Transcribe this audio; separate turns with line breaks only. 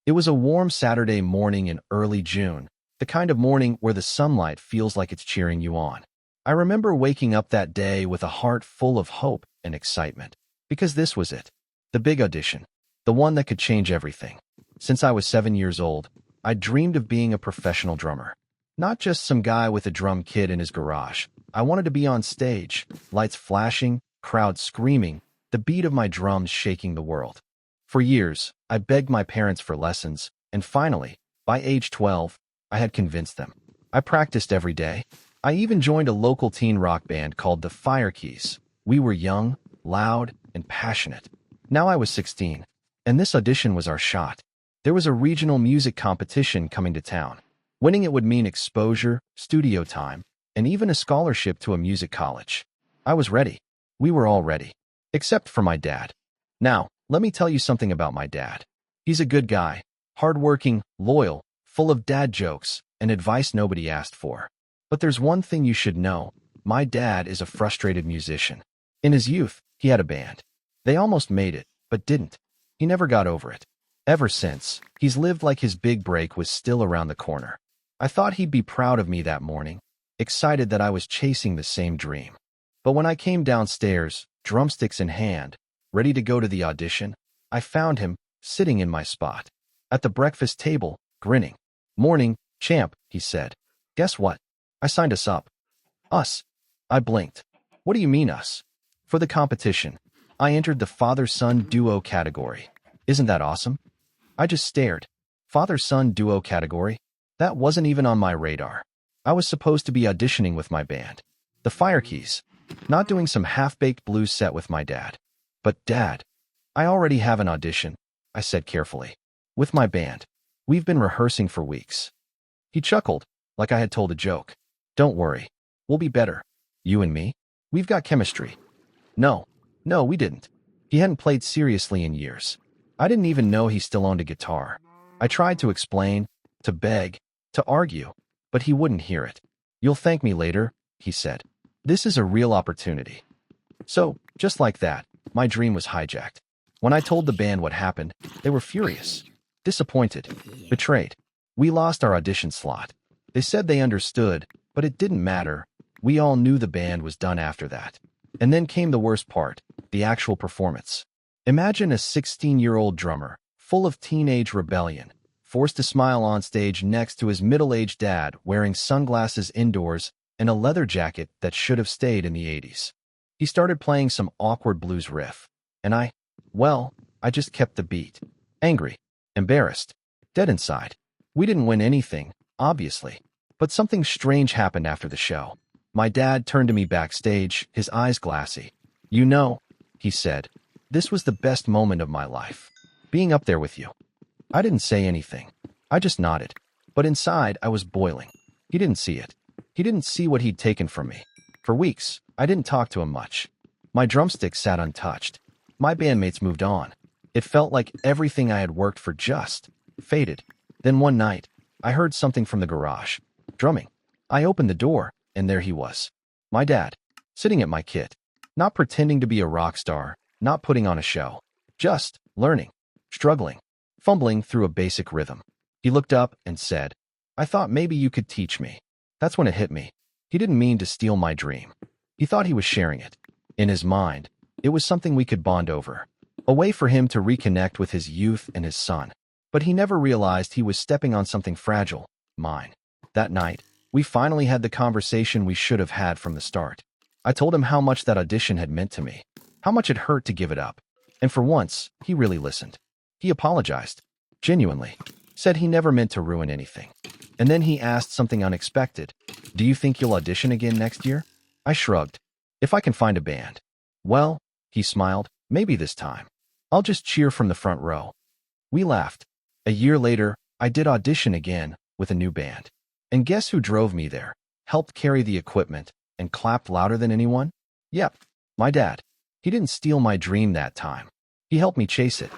It was a warm Saturday morning in early June, the kind of morning where the sunlight feels like it's cheering you on. I remember waking up that day with a heart full of hope and excitement, because this was it, the big audition, the one that could change everything. Since I was 7 years old, I dreamed of being a professional drummer. Not just some guy with a drum kit in his garage. I wanted to be on stage, lights flashing, crowd screaming, the beat of my drums shaking the world. For years, I begged my parents for lessons, and finally, by age 12, I had convinced them. I practiced every day. I even joined a local teen rock band called the Fire Keys. We were young, loud, and passionate. Now I was 16, and this audition was our shot. There was a regional music competition coming to town. Winning it would mean exposure, studio time, and even a scholarship to a music college. I was ready. We were all ready. Except for my dad. Now, let me tell you something about my dad. He's a good guy, hardworking, loyal, full of dad jokes, and advice nobody asked for. But there's one thing you should know. My dad is a frustrated musician. In his youth, he had a band. They almost made it, but didn't. He never got over it. Ever since, he's lived like his big break was still around the corner. I thought he'd be proud of me that morning, excited that I was chasing the same dream. But when I came downstairs, drumsticks in hand, ready to go to the audition, I found him sitting in my spot. At the breakfast table, grinning. "Morning, champ," he said. "Guess what? I signed us up." "Us?" I blinked. "What do you mean us?" "For the competition. I entered the father-son duo category. Isn't that awesome?" I just stared. Father-son duo category? That wasn't even on my radar. I was supposed to be auditioning with my band, the Fire Keys, not doing some half-baked blues set with my dad. "But Dad, I already have an audition," I said carefully. "With my band. We've been rehearsing for weeks." He chuckled, like I had told a joke. "Don't worry. We'll be better. You and me? We've got chemistry." No, we didn't. He hadn't played seriously in years. I didn't even know he still owned a guitar. I tried to explain, to beg, to argue, but he wouldn't hear it. "You'll thank me later," he said. "This is a real opportunity." So, just like that, my dream was hijacked. When I told the band what happened, they were furious, disappointed, betrayed. We lost our audition slot. They said they understood, but it didn't matter. We all knew the band was done after that. And then came the worst part, the actual performance. Imagine a 16-year-old drummer, full of teenage rebellion, forced to smile on stage next to his middle-aged dad wearing sunglasses indoors and a leather jacket that should have stayed in the 80s. He started playing some awkward blues riff, and I just kept the beat. Angry, embarrassed, dead inside. We didn't win anything, obviously, but something strange happened after the show. My dad turned to me backstage, his eyes glassy. "You know," he said, "this was the best moment of my life. Being up there with you." I didn't say anything. I just nodded. But inside, I was boiling. He didn't see it. He didn't see what he'd taken from me. For weeks, I didn't talk to him much. My drumsticks sat untouched. My bandmates moved on. It felt like everything I had worked for just faded. Then one night, I heard something from the garage. Drumming. I opened the door, and there he was. My dad, sitting at my kit. Not pretending to be a rock star, not putting on a show. Just learning, struggling, fumbling through a basic rhythm. He looked up and said, "I thought maybe you could teach me." That's when it hit me. He didn't mean to steal my dream. He thought he was sharing it. In his mind, it was something we could bond over. A way for him to reconnect with his youth and his son. But he never realized he was stepping on something fragile, mine. That night, we finally had the conversation we should have had from the start. I told him how much that audition had meant to me, how much it hurt to give it up. And for once, he really listened. He apologized. Genuinely. Said he never meant to ruin anything. And then he asked something unexpected. "Do you think you'll audition again next year?" I shrugged. "If I can find a band." "Well," he smiled, "maybe this time. I'll just cheer from the front row." We laughed. A year later, I did audition again with a new band. And guess who drove me there, helped carry the equipment, and clapped louder than anyone? Yep, my dad. He didn't steal my dream that time. He helped me chase it.